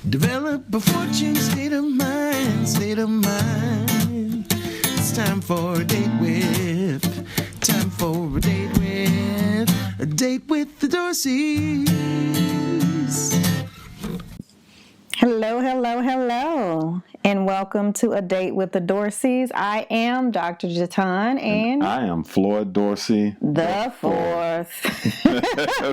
Develop a fortune state of mind, state of mind. It's time for a date with, time for a date with the Dorseys. Hello, hello, hello, and welcome to A Date with the Dorseys. I am Dr. Jatan, and I am Floyd Dorsey. the fourth.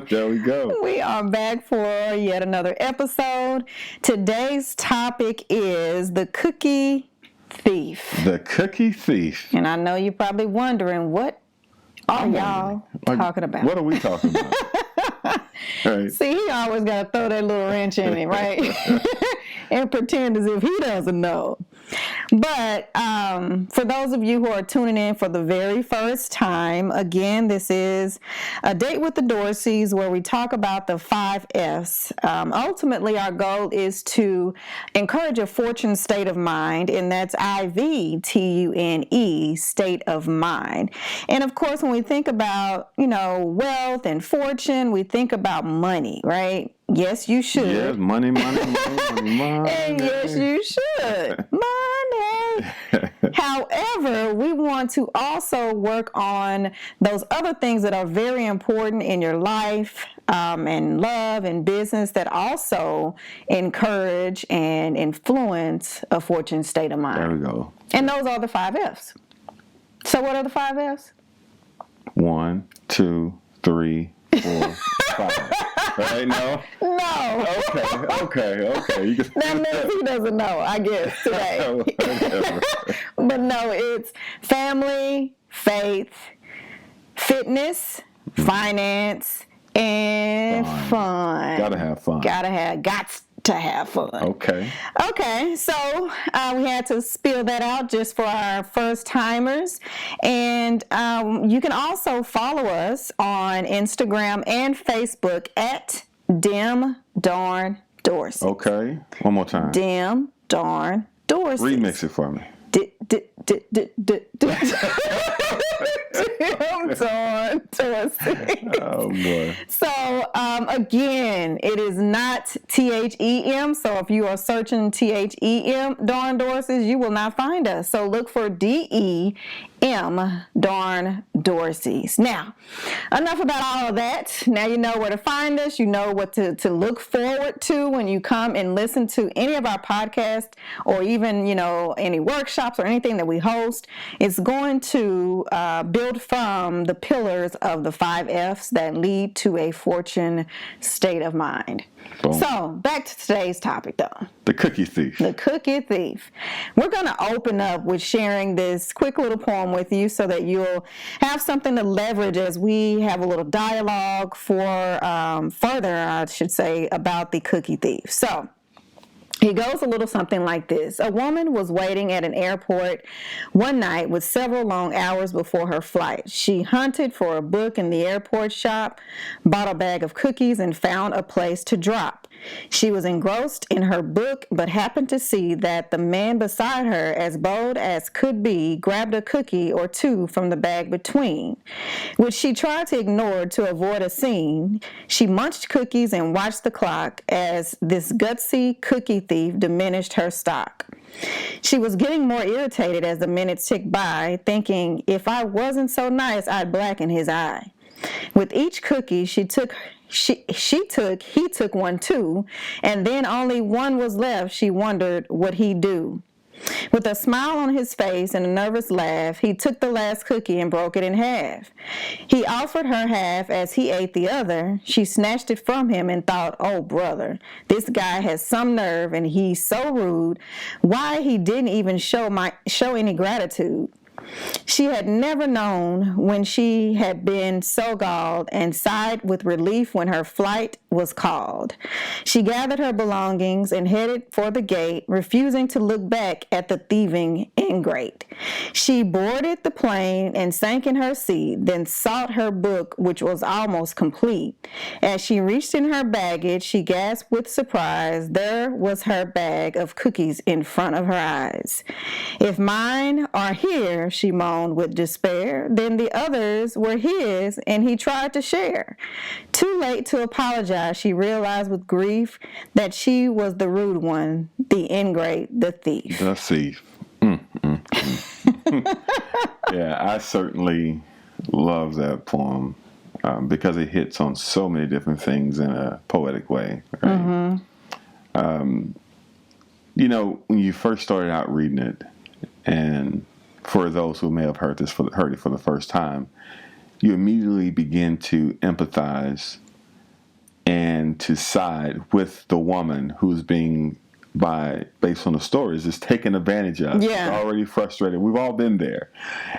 There we go. We are back for yet another episode. Today's topic is the cookie thief. The cookie thief. And I know you're probably wondering, what are y'all talking about? What are we talking about? Right. See, he always got to throw that little wrench in it, right? And pretend as if he doesn't know. But for those of you who are tuning in for the very first time, again, this is A Date with the Dorseys, where we talk about the 5 F's. Ultimately, our goal is to encourage a fortune state of mind, and that's IVTUNE, state of mind. And of course, when we think about, wealth and fortune, we think about money, right? Yes, you should. Yes, money. And yes, you should. Money. However, we want to also work on those other things that are very important in your life, and love and business, that also encourage and influence a fortune state of mind. There we go. And those are the 5 F's. So what are the 5 F's? 1, 2, 3, 4, 5. Right? No? No. Okay. You can... That means he doesn't know, I guess, today. But no, it's family, faith, fitness, finance, and fun. Gotta have fun. Gots to have fun. Okay, so we had to spill that out just for our first timers. And you can also follow us on Instagram and Facebook at Dim Darn Dorsey. Okay. One more time. Dim Darn Dorsey. Remix it for me. Dim Darn Dorsey. Oh boy. So again, it is not THEM. So if you are searching THEM Darn Dorseys, you will not find us. So look for DEM Darn Dorseys. Now, enough about all of that. Now you know where to find us. You know what to look forward to when you come and listen to any of our podcasts, or even any workshops or anything that we host. It's going to build from the pillars of the 5 F's that lead to a fortune state of mind. Boom. So back to today's topic, though. The cookie thief. The cookie thief. We're going to open up with sharing this quick little poem with you so that you'll have something to leverage as we have a little dialogue for further, I should say, about the cookie thief. So he goes a little something like this. A woman was waiting at an airport one night with several long hours before her flight. She hunted for a book in the airport shop, bought a bag of cookies, and found a place to drop. She was engrossed in her book, but happened to see that the man beside her, as bold as could be, grabbed a cookie or two from the bag between, which she tried to ignore to avoid a scene. She munched cookies and watched the clock as this gutsy cookie thief diminished her stock. She was getting more irritated as the minutes ticked by, thinking, if I wasn't so nice, I'd blacken his eye. With each cookie he took one too, and then only one was left. She wondered what he'd do. With a smile on his face and a nervous laugh, he took the last cookie and broke it in half. He offered her half as he ate the other. She snatched it from him and thought, oh, brother, this guy has some nerve and he's so rude. Why he didn't even show any gratitude. She had never known when she had been so galled, and sighed with relief when her flight was called. She gathered her belongings and headed for the gate, refusing to look back at the thieving ingrate. She boarded the plane and sank in her seat, then sought her book, which was almost complete. As she reached in her baggage, she gasped with surprise. There was her bag of cookies in front of her eyes. If mine are here, she moaned with despair. Then the others were his, and he tried to share. Too late to apologize, she realized with grief that she was the rude one, the ingrate, the thief. The thief. Yeah, I certainly love that poem because it hits on so many different things in a poetic way. Right? You know, when you first started out reading it, and for those who may have heard it for the first time, you immediately begin to empathize and to side with the woman who's being, based on the stories, is taken advantage of. Yeah. She's already frustrated. We've all been there.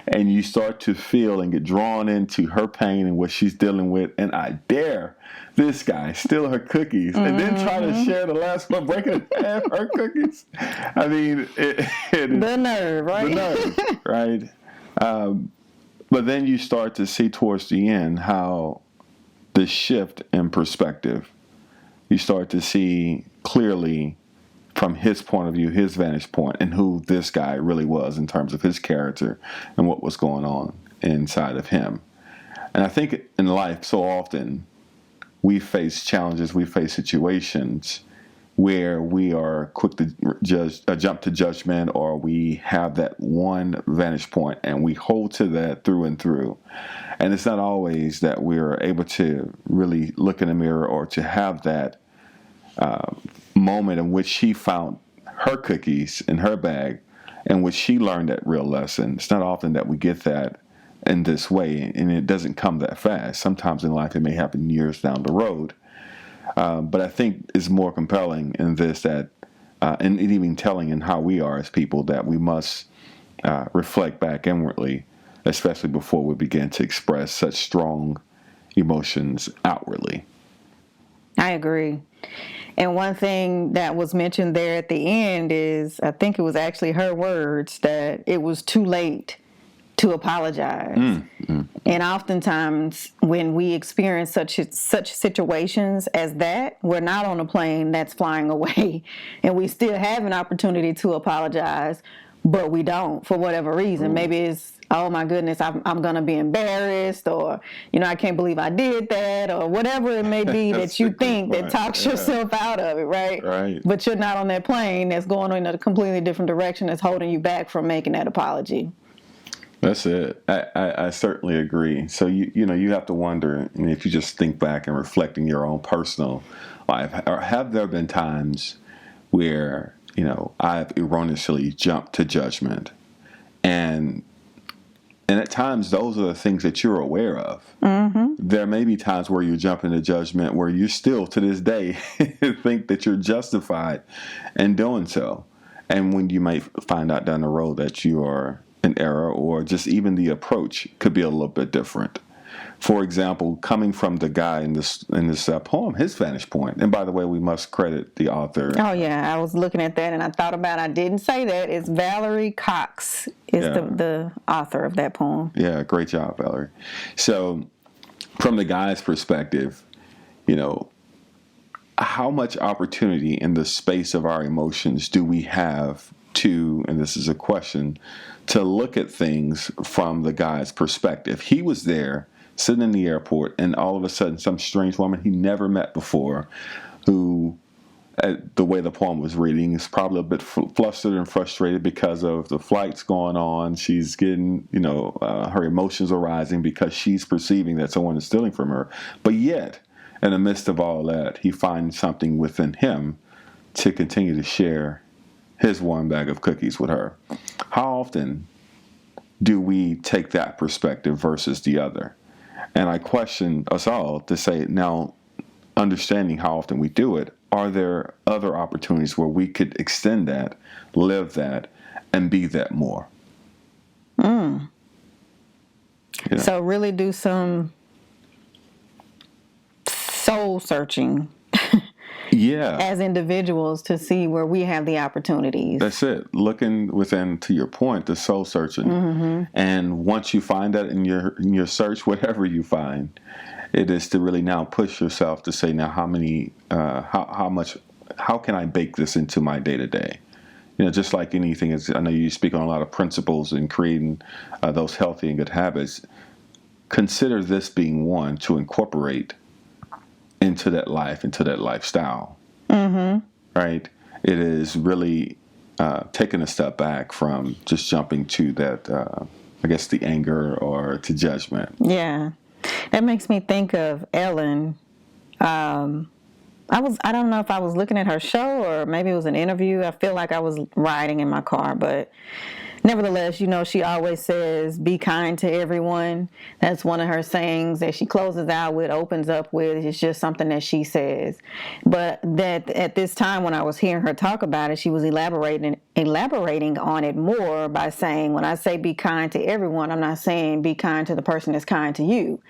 And you start to feel and get drawn into her pain and what she's dealing with. And I dare this guy steal her cookies and then try to share the last one, break in half her cookies. I mean, The nerve, right? the nerve, right? But then you start to see towards the end how the shift in perspective, you start to see clearly from his point of view, his vantage point, and who this guy really was in terms of his character and what was going on inside of him. And I think in life, so often, we face challenges, we face situations where we are quick to jump to judgment, or we have that one vantage point and we hold to that through and through. And it's not always that we're able to really look in the mirror or to have that moment in which she found her cookies in her bag, in which she learned that real lesson. It's not often that we get that in this way, and it doesn't come that fast. Sometimes in life it may happen years down the road. But I think it's more compelling in this that, and even telling in how we are as people, that we must reflect back inwardly, especially before we begin to express such strong emotions outwardly. I agree. And one thing that was mentioned there at the end is, I think it was actually her words, that it was too late to apologize. And oftentimes when we experience such situations as that, we're not on a plane that's flying away and we still have an opportunity to apologize, but we don't for whatever reason. Maybe it's, oh my goodness, I'm going to be embarrassed, or, I can't believe I did that, or whatever it may be that you think that talks yourself out of it, right? Right. But you're not on that plane that's going in a completely different direction that's holding you back from making that apology. That's it. I certainly agree. So you have to wonder, and if you just think back and reflect in your own personal life, or have there been times where I've erroneously jumped to judgment, and at times those are the things that you're aware of. There may be times where you jump into judgment where you still to this day think that you're justified in doing so, and when you might find out down the road that you are in error, or just even the approach could be a little bit different. For example, coming from the guy in this poem, his vantage point, and by the way, we must credit the author. Oh yeah, I was looking at that and I thought about it. I didn't say that. It's Valerie Cox is the author of that poem. Yeah, great job, Valerie. So, from the guy's perspective, how much opportunity in the space of our emotions do we have to, and this is a question, to look at things from the guy's perspective? He was there, sitting in the airport, and all of a sudden some strange woman he never met before, who, the way the poem was reading, is probably a bit flustered and frustrated because of the flights going on. She's getting, her emotions are rising because she's perceiving that someone is stealing from her. But yet, in the midst of all that, he finds something within him to continue to share his one bag of cookies with her. How often do we take that perspective versus the other? And I question us all to say, now, understanding how often we do it, are there other opportunities where we could extend that, live that, and be that more? So really do some soul searching. Yeah. As individuals, to see where we have the opportunities. That's it. Looking within, to your point, the soul searching. And once you find that in your search, whatever you find, it is to really now push yourself to say, now how can I bake this into my day to day? just like anything, I know you speak on a lot of principles in creating those healthy and good habits. Consider this being one to incorporate into that life, into that lifestyle. Right? It is really taking a step back from just jumping to that, I guess, the anger or to judgment. Yeah. That makes me think of Ellen. I don't know if I was looking at her show or maybe it was an interview. I feel like I was riding in my car, but nevertheless, she always says, be kind to everyone. That's one of her sayings that she closes out with, opens up with. It's just something that she says. But that at this time when I was hearing her talk about it, she was elaborating on it more by saying, when I say be kind to everyone, I'm not saying be kind to the person that's kind to you.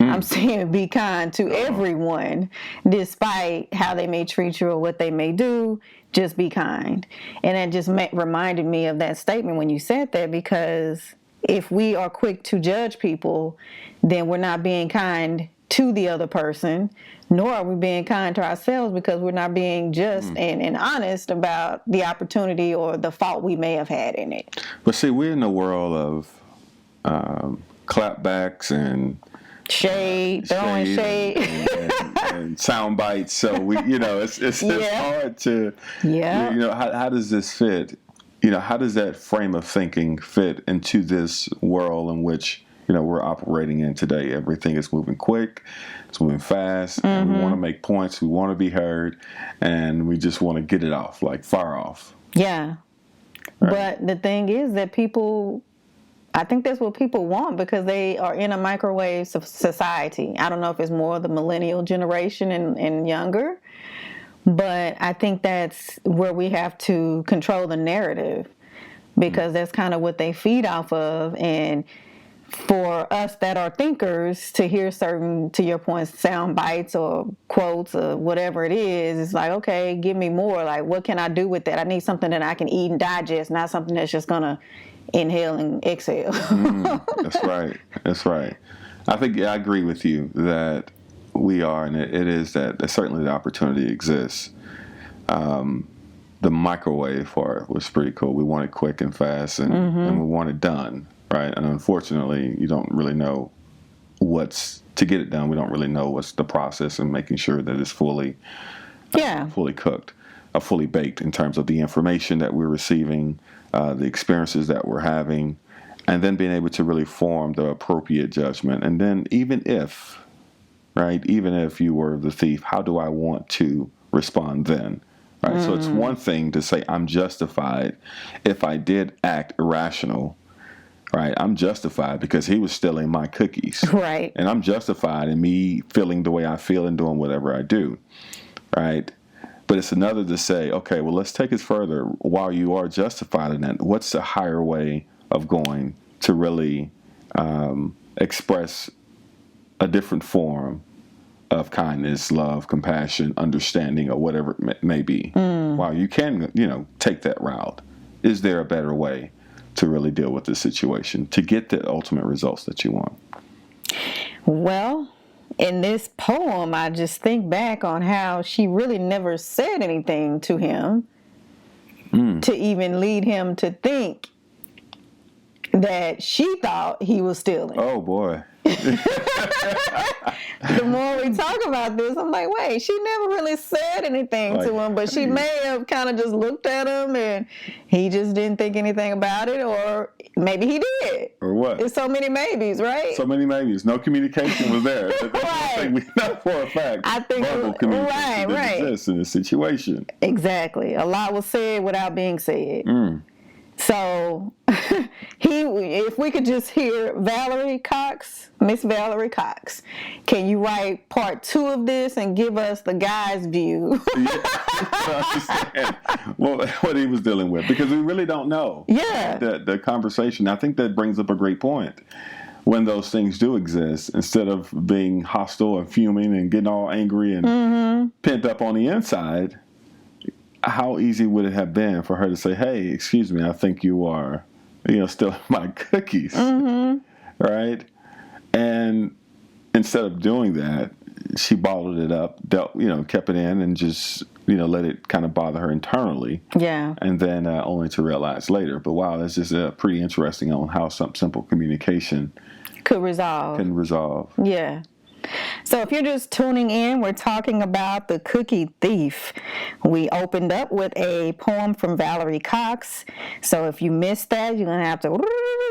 I'm saying be kind to everyone, despite how they may treat you or what they may do. Just be kind. And that just reminded me of that statement when you said that, because if we are quick to judge people, then we're not being kind to the other person, nor are we being kind to ourselves, because we're not being just and honest about the opportunity or the fault we may have had in it. But see, we're in a world of clapbacks and throwing shade. and sound bites. So it's hard to, how does this fit? How does that frame of thinking fit into this world in which, we're operating in today? Everything is moving quick, it's moving fast, and we want to make points, we want to be heard, and we just want to get it off, like fire off. Yeah. Right. But the thing is that I think that's what people want, because they are in a microwave society. I don't know if it's more the millennial generation and younger, but I think that's where we have to control the narrative, because that's kind of what they feed off of. And for us that are thinkers to hear certain, to your point, sound bites or quotes or whatever it is, it's like, okay, give me more. Like, what can I do with that? I need something that I can eat and digest, not something that's just going to inhale and exhale. That's right. I think I agree with you that we are, and it is that certainly the opportunity exists. The microwave part was pretty cool. We want it quick and fast, and we want it done, right? And unfortunately, you don't really know to get it done. We don't really know what's the process and making sure that it's fully cooked, fully baked in terms of the information that we're receiving, the experiences that we're having, and then being able to really form the appropriate judgment. And then even if you were the thief, how do I want to respond then? Right. So it's one thing to say I'm justified if I did act irrational. Right. I'm justified because he was stealing my cookies. Right. And I'm justified in me feeling the way I feel and doing whatever I do. Right. But it's another to say, okay, well, let's take it further. While you are justified in that, what's the higher way of going to really express a different form of kindness, love, compassion, understanding, or whatever it may be? While you can, take that route, is there a better way to really deal with the situation to get the ultimate results that you want? Well, in this poem, I just think back on how she really never said anything to him to even lead him to think that she thought he was stealing. Oh, boy. The more we talk about this, I'm like, wait, she never really said anything to him, but she may have kind of just looked at him and he just didn't think anything about it, or maybe he did. Or what? It's so many maybes, right? So many maybes. No communication was there. Right. We know for a fact. I think verbal communication didn't exist in this situation. Exactly. A lot was said without being said. So if we could just hear Miss Valerie Cox, can you write part 2 of this and give us the guy's view? Well, what he was dealing with, because we really don't know. Yeah. The conversation, I think that brings up a great point. When those things do exist, instead of being hostile and fuming and getting all angry and pent up on the inside, how easy would it have been for her to say, hey, excuse me, I think you are, stealing my cookies, right? And instead of doing that, she bottled it up, kept it in, and just let it kind of bother her internally. Yeah. And then only to realize later. But wow, that's just pretty interesting on how some simple communication Could resolve. can resolve. Yeah. So if you're just tuning in, we're talking about The Cookie Thief. We opened up with a poem from Valerie Cox. So if you missed that, you're going to have to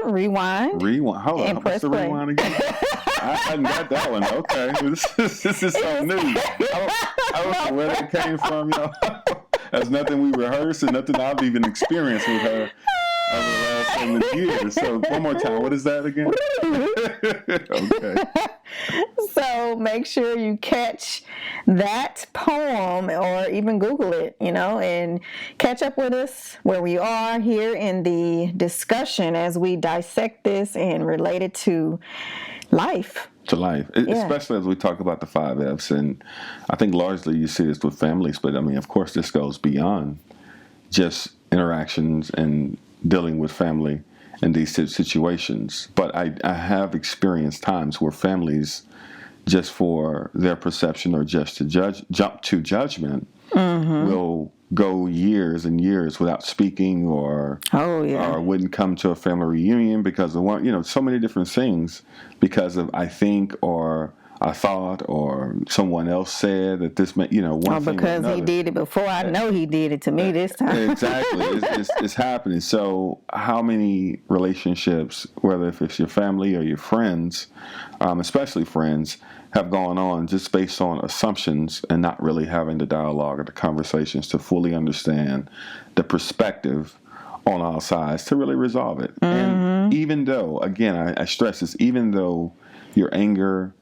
rewind. Hold on. And press What's the play. rewind again? I hadn't got that one. Okay. This is something new. I don't know where that came from, That's nothing we rehearsed and nothing I've even experienced with her over the last 7 years. So one more time. What is that again? Okay. So make sure you catch that poem or even Google it, and catch up with us where we are here in the discussion as we dissect this and relate it to life. To life, especially as we talk about the 5 F's. And I think largely you see this with families, but I mean, of course, this goes beyond just interactions and dealing with family in these situations. But I have experienced times where families, just for their perception or just to jump to judgment, will go years and years without speaking or wouldn't come to a family reunion because of one, so many different things because of I think or I thought or someone else said that this meant, one thing or because another. he did it before. I know he did it to me this time. Exactly. It's happening. So how many relationships, whether if it's your family or your friends, especially friends, have gone on just based on assumptions and not really having the dialogue or the conversations to fully understand the perspective on all sides to really resolve it. And even though, again, I stress this, even though your anger,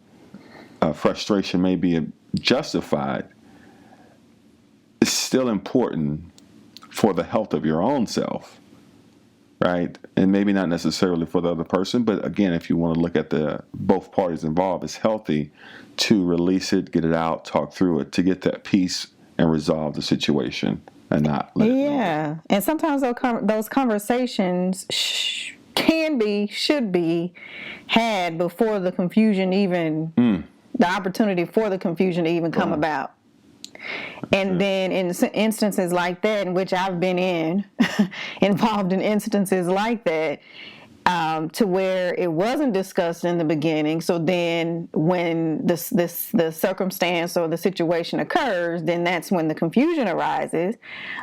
frustration may be justified, it's still important for the health of your own self, right? And maybe not necessarily for the other person, but again, if you want to look at both parties involved, it's healthy to release it, get it out, talk through it, to get that peace and resolve the situation and not let it Yeah. And sometimes those conversations should be had before the confusion even, the opportunity for the confusion to even come about. And then in instances like that, in which I've been involved in instances like that, to where it wasn't discussed in the beginning. So then when the circumstance or the situation occurs, then that's when the confusion arises.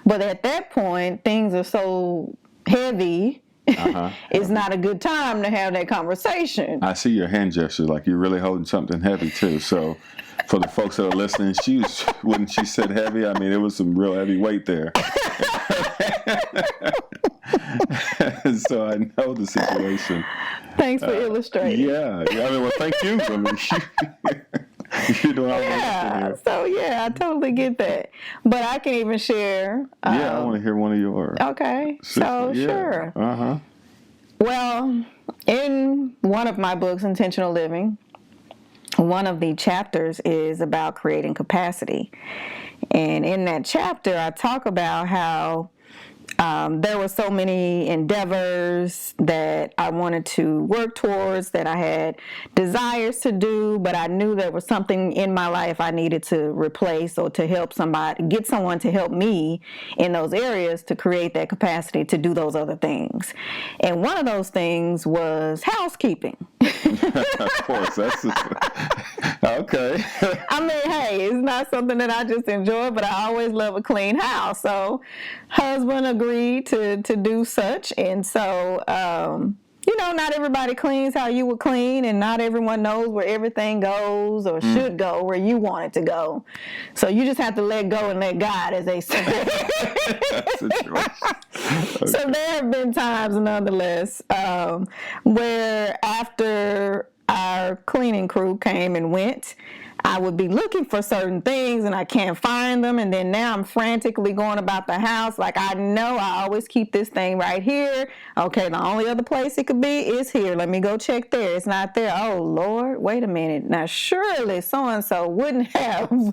But at that point, things are so heavy, it's not a good time to have that conversation. I see your hand gesture like you're really holding something heavy too. So for the folks that are listening, when she said heavy, I mean, it was some real heavy weight there. So I know the situation. Thanks for illustrating. Yeah. I mean, well, thank you. I mean, you're doing all here. So, I totally get that. But I can even share. I want to hear one of yours. Okay. So, sure. Well, in one of my books, Intentional Living, one of the chapters is about creating capacity. And in that chapter, I talk about how there were so many endeavors that I wanted to work towards, that I had desires to do, but I knew there was something in my life I needed to replace or to help get someone to help me in those areas to create that capacity to do those other things. And one of those things was housekeeping. Of course, that's okay. I mean, hey, it's not something that I just enjoy, but I always love a clean house. So husband agreed to do such. And so, not everybody cleans how you would clean, and not everyone knows where everything goes or should go where you want it to go. So you just have to let go and let God, as they say. Okay. So there have been times, nonetheless, where after our cleaning crew came and went, I would be looking for certain things and I can't find them, and then now I'm frantically going about the house like, I know I always keep this thing right here. Okay, the only other place it could be is here. Let me go check there. It's not there. Oh, Lord, wait a minute. Now, surely so-and-so wouldn't have,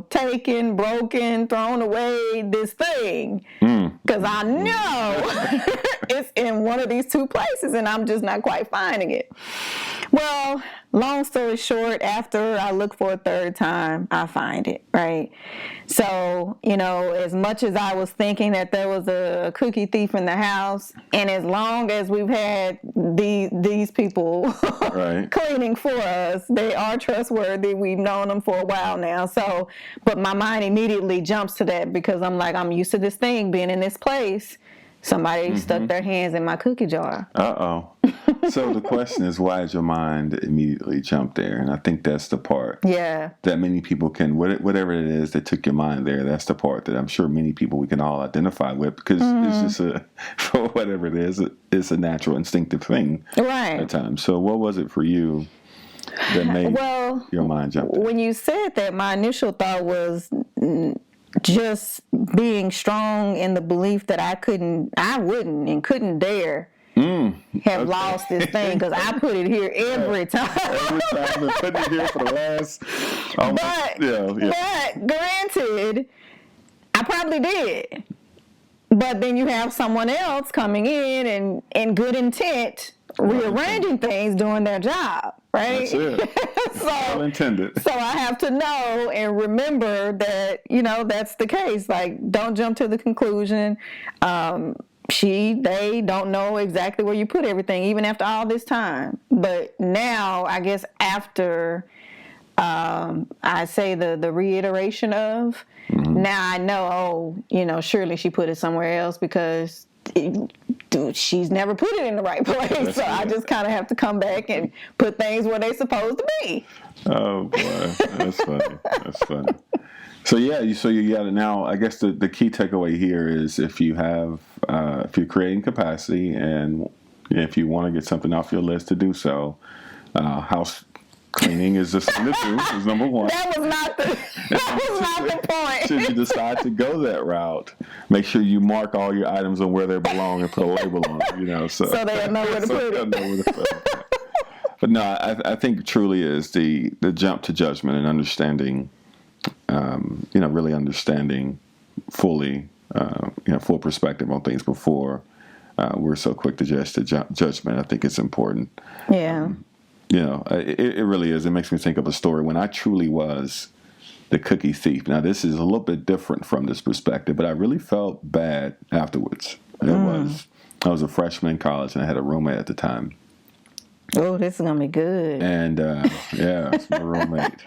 taken, broken, thrown away this thing. Because I know it's in one of these two places and I'm just not quite finding it. Well, long story short, after I look for a third time, I find it, right? So, as much as I was thinking that there was a cookie thief in the house, and as long as we've had these people Right. cleaning for us, they are trustworthy. We've known them for a while now. So, but my mind immediately jumps to that because I'm like, I'm used to this thing being in this place. Somebody stuck their hands in my cookie jar. Uh-oh. So the question is, why did your mind immediately jump there? And I think that's the part Yeah. that many people can, whatever it is that took your mind there, that's the part that I'm sure many people we can all identify with, because it's just for whatever it is, it's a natural instinctive thing Right. at times. So what was it for you that made your mind jump there? When you said that, my initial thought was just being strong in the belief that I wouldn't and couldn't dare have lost this thing, because I put it here every time. Every time I've been putting it here for the last But granted, I probably did. But then you have someone else coming in and in good intent rearranging things, doing their job, right? That's it. Well intended. So I have to know and remember that, that's the case. Like, don't jump to the conclusion. They don't know exactly where you put everything, even after all this time. But now, I guess after I say the reiteration of, now I know, surely she put it somewhere else, because she's never put it in the right place. I just kind of have to come back and put things where they're supposed to be. Oh boy, that's funny. That's funny. So you got it now. I guess the key takeaway here is if you're creating capacity and if you want to get something off your list to do so, house cleaning is just thing to do. Is number one. That was not the point. Should you decide to go that route, make sure you mark all your items on where they belong and put a label on it. So they'll know where to put it. But no, I think it truly is the jump to judgment and understanding. Really understanding fully, full perspective on things before we're so quick to judgment. I think it's important. Yeah. It really is. It makes me think of a story when I truly was the cookie thief. Now, this is a little bit different from this perspective, but I really felt bad afterwards. I was a freshman in college, and I had a roommate at the time. Oh, this is going to be good. And, it's my roommate.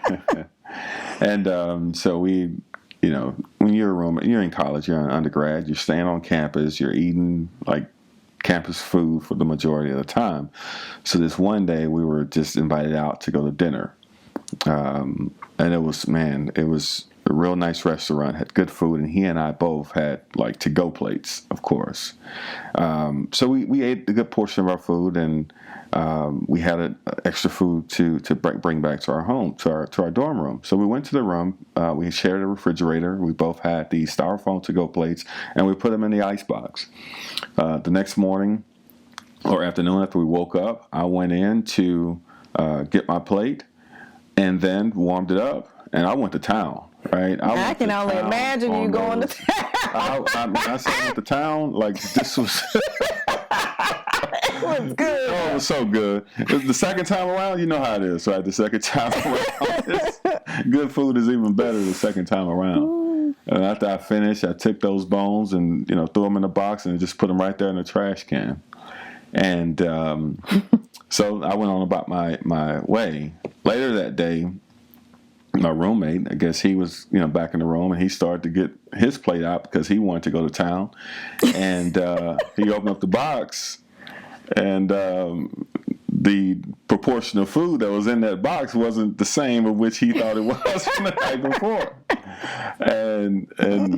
And so we, when you're a roommate, you're in college, you're an undergrad, you're staying on campus, you're eating, like, campus food for the majority of the time. So this one day we were just invited out to go to dinner. And it was a real nice restaurant, had good food, and he and I both had like to-go plates, of course. So we ate a good portion of our food, and we had extra food to bring back to our home, to our dorm room. So we went to the room. We shared a refrigerator. We both had the styrofoam to-go plates, and we put them in the icebox. The next morning or afternoon after we woke up, I went in to get my plate and then warmed it up, and I went to town. Right, I can only imagine you going to town. I said I went to town, like this was. It was good. Oh, it was so good. The second time around, you know how it is, right? The second time around, good food is even better the second time around. And after I finished, I took those bones and threw them in a box and just put them right there in the trash can. And so I went on about my way. Later that day, my roommate, I guess he was, back in the room, and he started to get his plate out because he wanted to go to town. And he opened up the box, and the proportion of food that was in that box wasn't the same of which he thought it was from the night before. And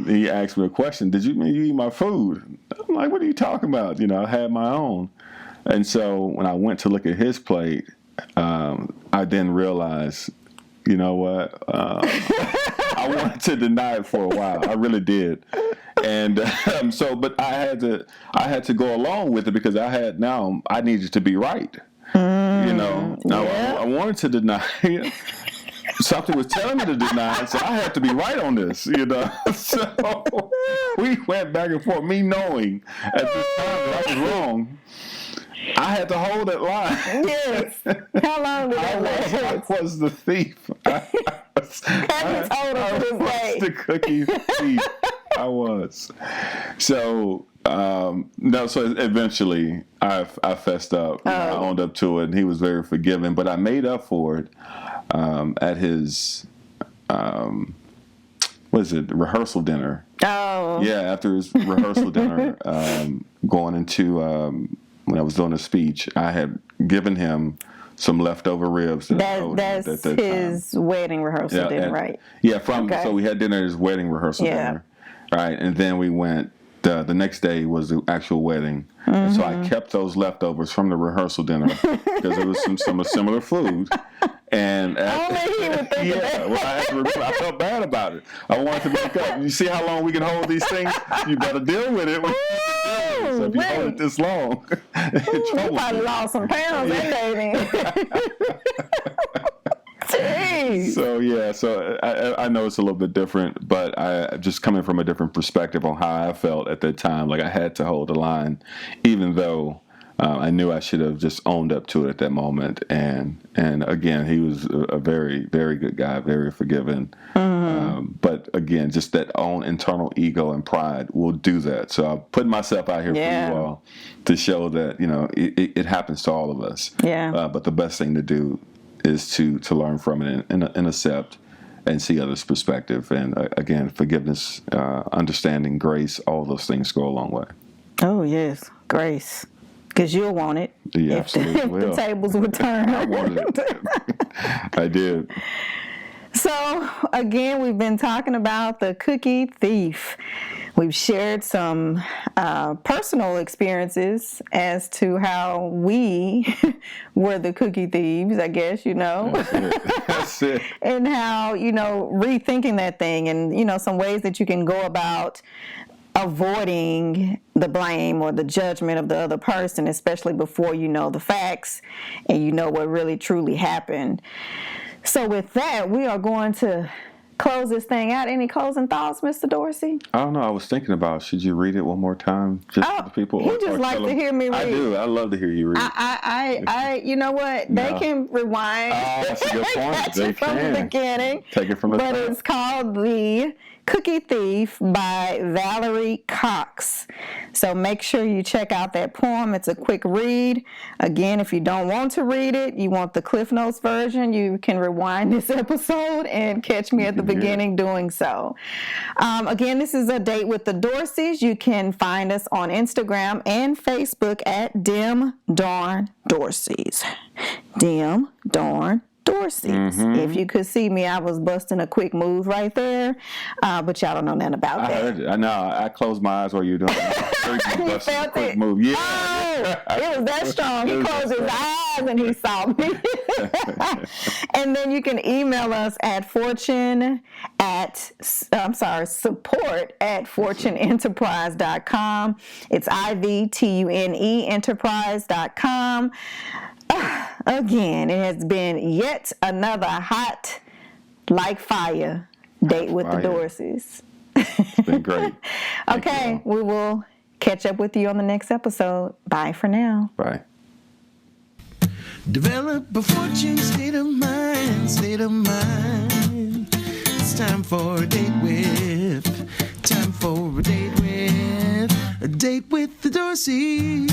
he asked me a question: "Did you eat my food?" I'm like, "What are you talking about?" I had my own. And so when I went to look at his plate, I then realized, you know what? I wanted to deny it for a while. I really did. And but I had to go along with it because I needed to be right. I wanted to deny it. Something was telling me to deny it, so I had to be right on this, So we went back and forth, me knowing at this time that I was wrong. I had to hold that line. Yes. How long did that last? I was the thief. I was the cookie thief. I was. So no. So eventually, I fessed up. I owned up to it, and he was very forgiving. But I made up for it at his rehearsal dinner. Oh. Yeah, after his rehearsal dinner, going into when I was doing a speech, I had given him some leftover ribs. That's his wedding rehearsal dinner, right? Yeah, so we had dinner at his wedding rehearsal dinner, right? And then we went. The next day was the actual wedding, and so I kept those leftovers from the rehearsal dinner because there was some similar food. And I felt bad about it. I wanted to make up. You see how long we can hold these things? You better deal with it. So if you hold it this long, you probably lost some pounds that day. Jeez. So I know it's a little bit different, but I just coming from a different perspective on how I felt at that time. Like I had to hold the line, even though I knew I should have just owned up to it at that moment. And again, he was a very, very good guy, very forgiving. But again, just that own internal ego and pride will do that. So I'm putting myself out here for you all to show that, it happens to all of us. Yeah. But the best thing to do is to learn from it and accept and see others' perspective. And again, forgiveness, understanding, grace, all those things go a long way. Oh, yes. Grace. Because you'll want it. Yeah, if the tables would turn. I wanted it. I did. So, again, we've been talking about the cookie thief. We've shared some personal experiences as to how we were the cookie thieves, I guess, That's it. And how, rethinking that thing and, some ways that you can go about avoiding the blame or the judgment of the other person, especially before you know the facts and you know what really truly happened. So with that, we are going to close this thing out. Any closing thoughts, Mr. Dorsey? I don't know. I was thinking about, should you read it one more time? Just for the people. He just likes to hear me read. I do. I love to hear you read. You know what? They can rewind. Oh, that's a good point. They from can. the beginning. Take it from the top. But it's called The Cookie Thief by Valerie Cox. So make sure you check out that poem. It's a quick read. Again, if you don't want to read it, you want the Cliff Notes version, you can rewind this episode and catch me at the beginning doing so. Again, this is A Date with the Dorseys. You can find us on Instagram and Facebook at Dim Darn Dorseys. Dim Darn Dorseys. If you could see me, I was busting a quick move right there, but y'all don't know nothing about that. I heard it. I know. I closed my eyes while you were doing it. You felt a quick it? move. Yeah. Oh, it was that strong. He closed his eyes and he saw me. And then you can email us at support@fortuneenterprise.com. It's IVTUNE enterprise.com. Again, it has been yet another hot, like fire, date with the Dorseys. It's been great. Okay, we will catch up with you on the next episode. Bye for now. Bye. Develop a fortune state of mind, state of mind. It's time for a date with, a date with the Dorseys.